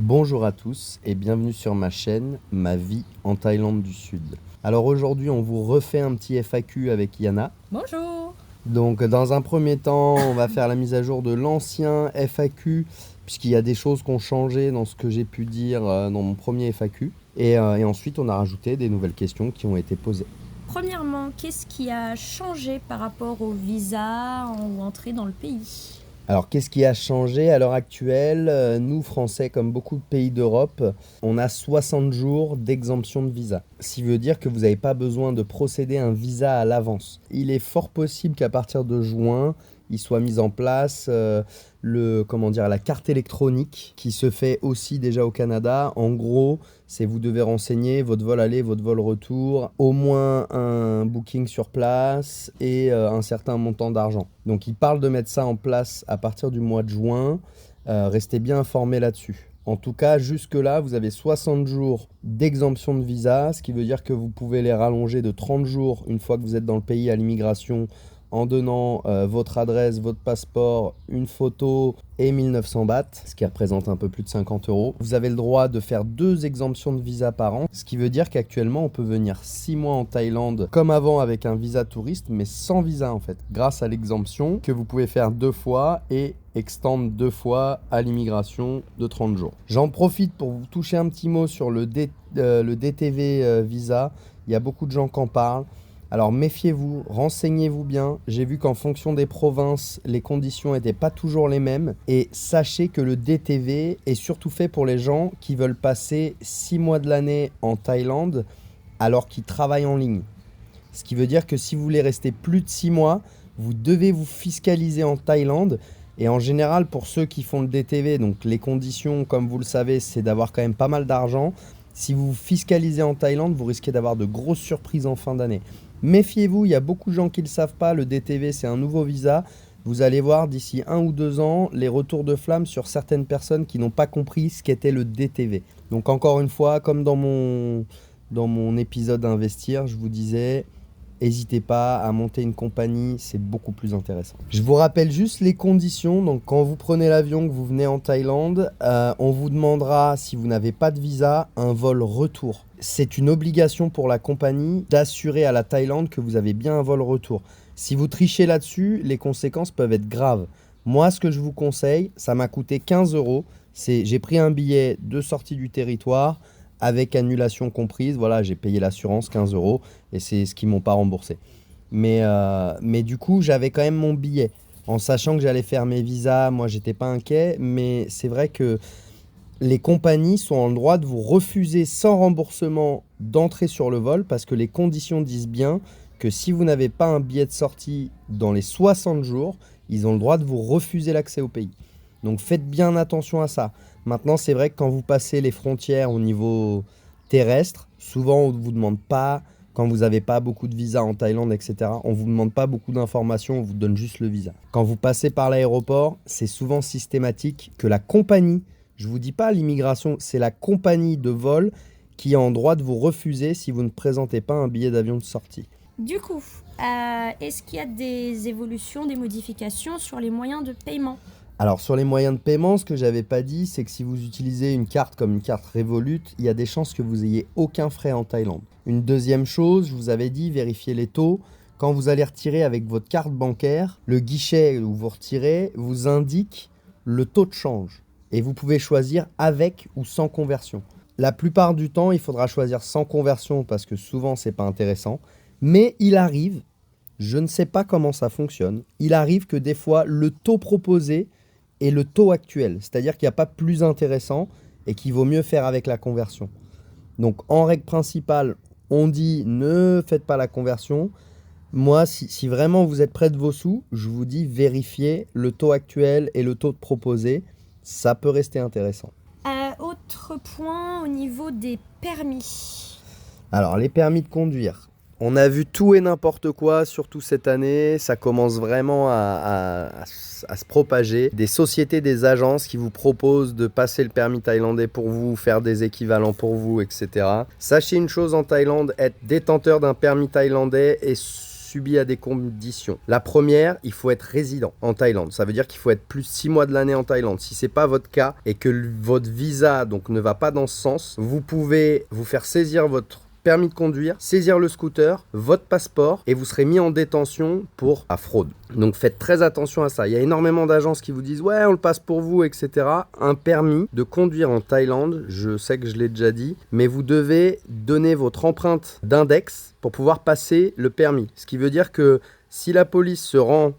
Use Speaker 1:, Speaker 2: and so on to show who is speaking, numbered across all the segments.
Speaker 1: Bonjour à tous et bienvenue sur ma chaîne Ma vie en Thaïlande du Sud. Alors aujourd'hui on vous refait un petit FAQ avec Yana.
Speaker 2: Bonjour.
Speaker 1: Donc dans un premier temps on va faire la mise à jour de l'ancien FAQ puisqu'il y a des choses qui ont changé dans ce que j'ai pu dire dans mon premier FAQ. Et ensuite on a rajouté des nouvelles questions qui ont été posées.
Speaker 2: Premièrement, qu'est-ce qui a changé par rapport au visa ou entrée dans le pays?
Speaker 1: Alors, qu'est-ce qui a changé à l'heure actuelle? Nous, Français, comme beaucoup de pays d'Europe, on a 60 jours d'exemption de visa. Ce qui veut dire que vous n'avez pas besoin de procéder à un visa à l'avance. Il est fort possible qu'à partir de juin, il soit mis en place la carte électronique qui se fait aussi déjà au Canada. En gros, c'est vous devez renseigner votre vol aller, votre vol retour, au moins un booking sur place et un certain montant d'argent. Donc il parle de mettre ça en place à partir du mois de juin. Restez bien informés là-dessus. En tout cas, jusque-là, vous avez 60 jours d'exemption de visa, ce qui veut dire que vous pouvez les rallonger de 30 jours une fois que vous êtes dans le pays à l'immigration en donnant votre adresse, votre passeport, une photo et 1900 bahts, ce qui représente un peu plus de 50 euros. Vous avez le droit de faire 2 exemptions de visa par an, ce qui veut dire qu'actuellement on peut venir 6 mois en Thaïlande comme avant avec un visa touriste, mais sans visa en fait, grâce à l'exemption que vous pouvez faire 2 fois et extendre 2 fois à l'immigration de 30 jours. J'en profite pour vous toucher un petit mot sur le DTV visa. Il y a beaucoup de gens qui en parlent. Alors méfiez-vous, renseignez-vous bien. J'ai vu qu'en fonction des provinces, les conditions n'étaient pas toujours les mêmes. Et sachez que le DTV est surtout fait pour les gens qui veulent passer 6 mois de l'année en Thaïlande alors qu'ils travaillent en ligne. Ce qui veut dire que si vous voulez rester plus de 6 mois, vous devez vous fiscaliser en Thaïlande. Et en général, pour ceux qui font le DTV, donc les conditions, comme vous le savez, c'est d'avoir quand même pas mal d'argent. Si vous vous fiscalisez en Thaïlande, vous risquez d'avoir de grosses surprises en fin d'année. Méfiez-vous, il y a beaucoup de gens qui ne le savent pas, le DTV c'est un nouveau visa. Vous allez voir d'ici 1 ou 2 ans les retours de flamme sur certaines personnes qui n'ont pas compris ce qu'était le DTV. Donc encore une fois, comme dans mon épisode Investir, je vous disais, n'hésitez pas à monter une compagnie, c'est beaucoup plus intéressant. Je vous rappelle juste les conditions. Donc quand vous prenez l'avion, que vous venez en Thaïlande, on vous demandera, si vous n'avez pas de visa, un vol retour. C'est une obligation pour la compagnie d'assurer à la Thaïlande que vous avez bien un vol retour. Si vous trichez là-dessus, les conséquences peuvent être graves. Moi, ce que je vous conseille, ça m'a coûté 15 euros. J'ai pris un billet de sortie du territoire avec annulation comprise. Voilà, j'ai payé l'assurance 15 euros et c'est ce qu'ils m'ont pas remboursé. Mais du coup, j'avais quand même mon billet. En sachant que j'allais faire mes visas, moi, j'étais pas inquiet. Mais c'est vrai que les compagnies sont en droit de vous refuser sans remboursement d'entrer sur le vol parce que les conditions disent bien que si vous n'avez pas un billet de sortie dans les 60 jours, ils ont le droit de vous refuser l'accès au pays. Donc faites bien attention à ça. Maintenant, c'est vrai que quand vous passez les frontières au niveau terrestre, souvent on ne vous demande pas, quand vous n'avez pas beaucoup de visas en Thaïlande, etc., on ne vous demande pas beaucoup d'informations, on vous donne juste le visa. Quand vous passez par l'aéroport, c'est souvent systématique que la compagnie, je ne vous dis pas l'immigration, c'est la compagnie de vol qui a en droit de vous refuser si vous ne présentez pas un billet d'avion de sortie.
Speaker 2: Du coup, est-ce qu'il y a des évolutions, des modifications sur les moyens de paiement?
Speaker 1: Alors sur les moyens de paiement, ce que j'avais pas dit, c'est que si vous utilisez une carte comme une carte Revolut, il y a des chances que vous ayez aucun frais en Thaïlande. Une deuxième chose, je vous avais dit, vérifiez les taux. Quand vous allez retirer avec votre carte bancaire, le guichet où vous retirez vous indique le taux de change. Et vous pouvez choisir avec ou sans conversion. La plupart du temps, il faudra choisir sans conversion parce que souvent, c'est pas intéressant. Mais il arrive, je ne sais pas comment ça fonctionne, il arrive que des fois, le taux proposé est le taux actuel. C'est-à-dire qu'il n'y a pas plus intéressant et qu'il vaut mieux faire avec la conversion. Donc, en règle principale, on dit ne faites pas la conversion. Moi, si vraiment vous êtes près de vos sous, je vous dis vérifiez le taux actuel et le taux de proposé. Ça peut rester intéressant.
Speaker 2: Autre point au niveau des permis.
Speaker 1: Alors, les permis de conduire. On a vu tout et n'importe quoi, surtout cette année. Ça commence vraiment à se propager. Des sociétés, des agences qui vous proposent de passer le permis thaïlandais pour vous, faire des équivalents pour vous, etc. Sachez une chose en Thaïlande, être détenteur d'un permis thaïlandais est soumis à des conditions. La première, il faut être résident en Thaïlande. Ça veut dire qu'il faut être plus 6 mois de l'année en Thaïlande. Si c'est pas votre cas et que votre visa donc ne va pas dans ce sens, vous pouvez vous faire saisir votre permis de conduire, saisir le scooter, votre passeport et vous serez mis en détention pour la fraude. Donc faites très attention à ça. Il y a énormément d'agences qui vous disent ouais on le passe pour vous, etc. Un permis de conduire en Thaïlande, je sais que je l'ai déjà dit, mais vous devez donner votre empreinte d'index pour pouvoir passer le permis. Ce qui veut dire que si la police se rend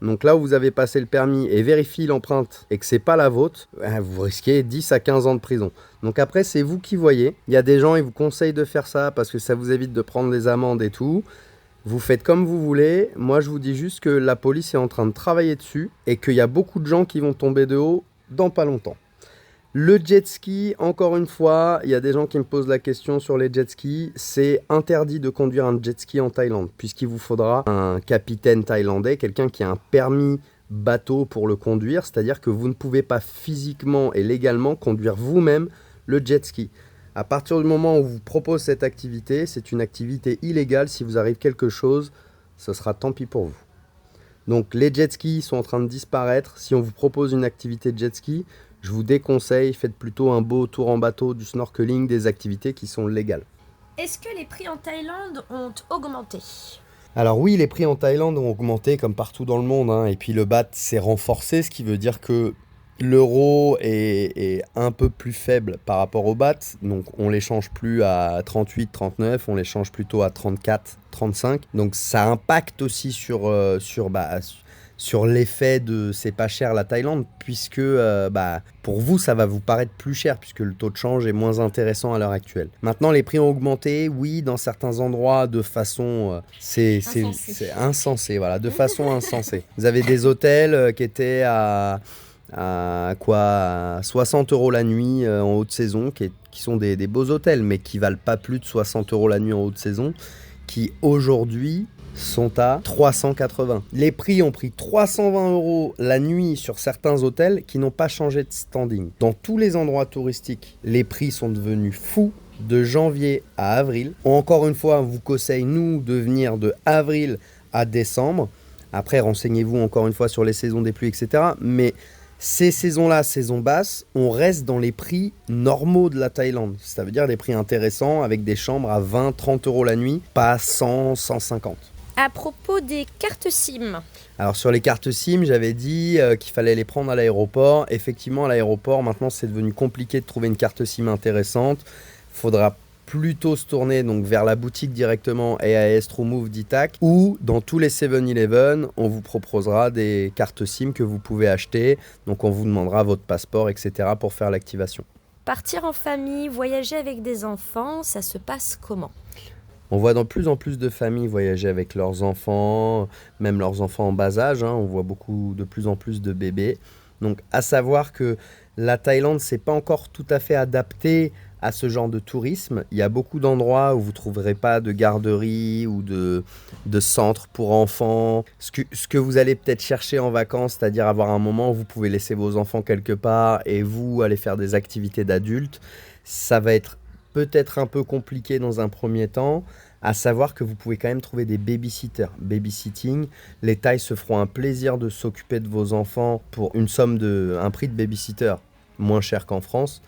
Speaker 1: donc là où vous avez passé le permis et vérifie l'empreinte et que c'est pas la vôtre, vous risquez 10 à 15 ans de prison. Donc après, c'est vous qui voyez. Il y a des gens, ils vous conseillent de faire ça parce que ça vous évite de prendre des amendes et tout. Vous faites comme vous voulez. Moi, je vous dis juste que la police est en train de travailler dessus et qu'il y a beaucoup de gens qui vont tomber de haut dans pas longtemps. Le jet ski, encore une fois, il y a des gens qui me posent la question sur les jet skis. C'est interdit de conduire un jet ski en Thaïlande, puisqu'il vous faudra un capitaine thaïlandais, quelqu'un qui a un permis bateau pour le conduire, c'est-à-dire que vous ne pouvez pas physiquement et légalement conduire vous-même le jet ski. À partir du moment où on vous propose cette activité, c'est une activité illégale. Si vous arrive quelque chose, ce sera tant pis pour vous. Donc les jet skis sont en train de disparaître. Si on vous propose une activité de jet ski, je vous déconseille, faites plutôt un beau tour en bateau, du snorkeling, des activités qui sont légales.
Speaker 2: Est-ce que les prix en Thaïlande ont augmenté ?
Speaker 1: Alors oui, les prix en Thaïlande ont augmenté comme partout dans le monde, hein, et puis le baht s'est renforcé, ce qui veut dire que l'euro est un peu plus faible par rapport au baht, donc on l'échange plus à 38, 39, on l'échange plutôt à 34, 35. Donc ça impacte aussi sur l'effet de c'est pas cher la Thaïlande, puisque pour vous ça va vous paraître plus cher puisque le taux de change est moins intéressant à l'heure actuelle. Maintenant les prix ont augmenté, oui, dans certains endroits de façon c'est insensé, voilà, de façon insensée. Vous avez des hôtels qui étaient à 60 € la nuit en haute saison, qui sont des beaux hôtels, mais qui valent pas plus de 60 € la nuit en haute saison, qui aujourd'hui sont à 380. Les prix ont pris 320 € la nuit sur certains hôtels qui n'ont pas changé de standing. Dans tous les endroits touristiques, les prix sont devenus fous de janvier à avril. Encore une fois, on vous conseille, nous, de venir de avril à décembre. Après, renseignez-vous encore une fois sur les saisons des pluies, etc. Mais ces saisons-là, saison basse, on reste dans les prix normaux de la Thaïlande. Ça veut dire des prix intéressants avec des chambres à 20-30 € la nuit, pas 100, 150.
Speaker 2: À propos des cartes SIM.
Speaker 1: Alors sur les cartes SIM, j'avais dit qu'il fallait les prendre à l'aéroport. Effectivement, à l'aéroport, maintenant, c'est devenu compliqué de trouver une carte SIM intéressante. Il faudra plutôt se tourner donc vers la boutique directement AIS, TrueMove, Dtac, ou dans tous les 7-Eleven, on vous proposera des cartes SIM que vous pouvez acheter. Donc on vous demandera votre passeport, etc. pour faire l'activation.
Speaker 2: Partir en famille, voyager avec des enfants, ça se passe comment ?
Speaker 1: On voit de plus en plus de familles voyager avec leurs enfants, même leurs enfants en bas âge, hein. On voit de plus en plus de bébés. Donc à savoir que la Thaïlande, c'est pas encore tout à fait adapté à ce genre de tourisme. Il y a beaucoup d'endroits où vous ne trouverez pas de garderie ou de centre pour enfants. Ce que vous allez peut-être chercher en vacances, c'est-à-dire avoir un moment où vous pouvez laisser vos enfants quelque part et vous aller faire des activités d'adultes, ça va être peut-être un peu compliqué dans un premier temps, à savoir que vous pouvez quand même trouver des babysitters. Babysitting, les Thaïs se feront un plaisir de s'occuper de vos enfants pour un prix de babysitter moins cher qu'en France.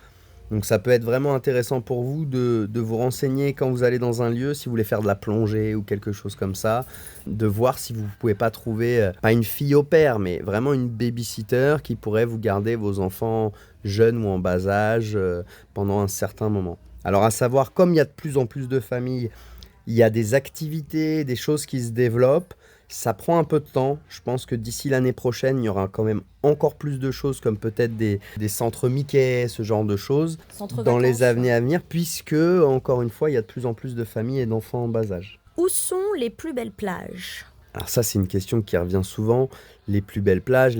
Speaker 1: Donc ça peut être vraiment intéressant pour vous de vous renseigner quand vous allez dans un lieu, si vous voulez faire de la plongée ou quelque chose comme ça, de voir si vous ne pouvez pas trouver, pas une fille au père, mais vraiment une babysitter qui pourrait vous garder vos enfants jeunes ou en bas âge pendant un certain moment. Alors à savoir, comme il y a de plus en plus de familles, il y a des activités, des choses qui se développent. Ça prend un peu de temps. Je pense que d'ici l'année prochaine, il y aura quand même encore plus de choses, comme peut-être des centres Mickey, ce genre de choses, dans les années à venir, puisque, encore une fois, il y a de plus en plus de familles et d'enfants en bas âge.
Speaker 2: Où sont les plus belles plages ?
Speaker 1: Alors ça, c'est une question qui revient souvent. Les plus belles plages,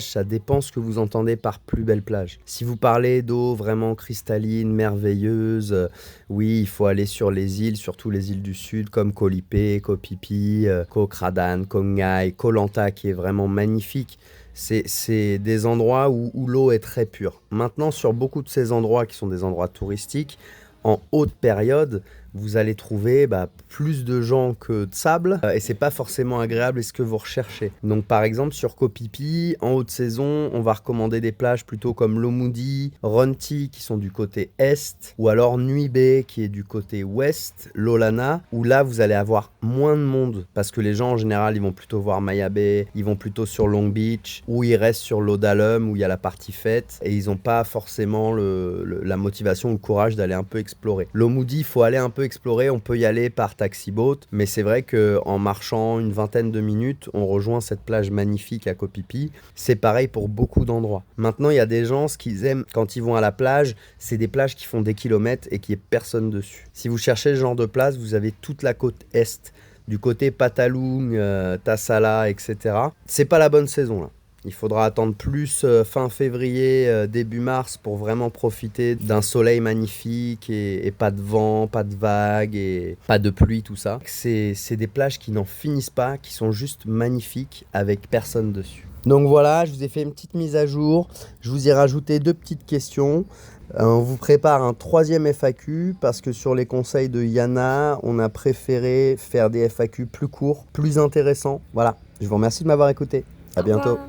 Speaker 1: ça dépend ce que vous entendez par plus belle plage. Si vous parlez d'eau vraiment cristalline, merveilleuse, oui, il faut aller sur les îles, surtout les îles du sud, comme Koh Lipe, Koh Phi Phi, Koh Kradan, Koh Ngai, Koh Lanta, qui est vraiment magnifique. C'est des endroits où l'eau est très pure. Maintenant, sur beaucoup de ces endroits qui sont des endroits touristiques, en haute période, vous allez trouver plus de gens que de sable et c'est pas forcément agréable et ce que vous recherchez. Donc par exemple sur Koh Phi Phi, en haute saison, on va recommander des plages plutôt comme Loh Moo Dee, Ronti qui sont du côté est, ou alors Nui Bay qui est du côté ouest, Loh Lana, où là vous allez avoir moins de monde parce que les gens en général ils vont plutôt voir Maya Bay, ils vont plutôt sur Long Beach, ou ils restent sur Loh Dalum où il y a la partie fête et ils n'ont pas forcément la motivation ou le courage d'aller un peu explorer. Loh Moo Dee, il faut aller un peu explorer, on peut y aller par taxi-boat, mais c'est vrai qu'en marchant une vingtaine de minutes, on rejoint cette plage magnifique à Koh Phi Phi. C'est pareil pour beaucoup d'endroits. Maintenant, il y a des gens, ce qu'ils aiment quand ils vont à la plage, c'est des plages qui font des kilomètres et qui n'y ait personne dessus. Si vous cherchez ce genre de place, vous avez toute la côte est, du côté Patalung, Tassala, etc. C'est pas la bonne saison là. Il faudra attendre plus fin février, début mars pour vraiment profiter d'un soleil magnifique et pas de vent, pas de vagues et pas de pluie, tout ça. C'est des plages qui n'en finissent pas, qui sont juste magnifiques avec personne dessus. Donc voilà, je vous ai fait une petite mise à jour. Je vous ai rajouté 2 petites questions. On vous prépare un 3e FAQ parce que sur les conseils de Yana, on a préféré faire des FAQ plus courts, plus intéressants. Voilà, je vous remercie de m'avoir écouté. À bientôt.
Speaker 2: Au revoir.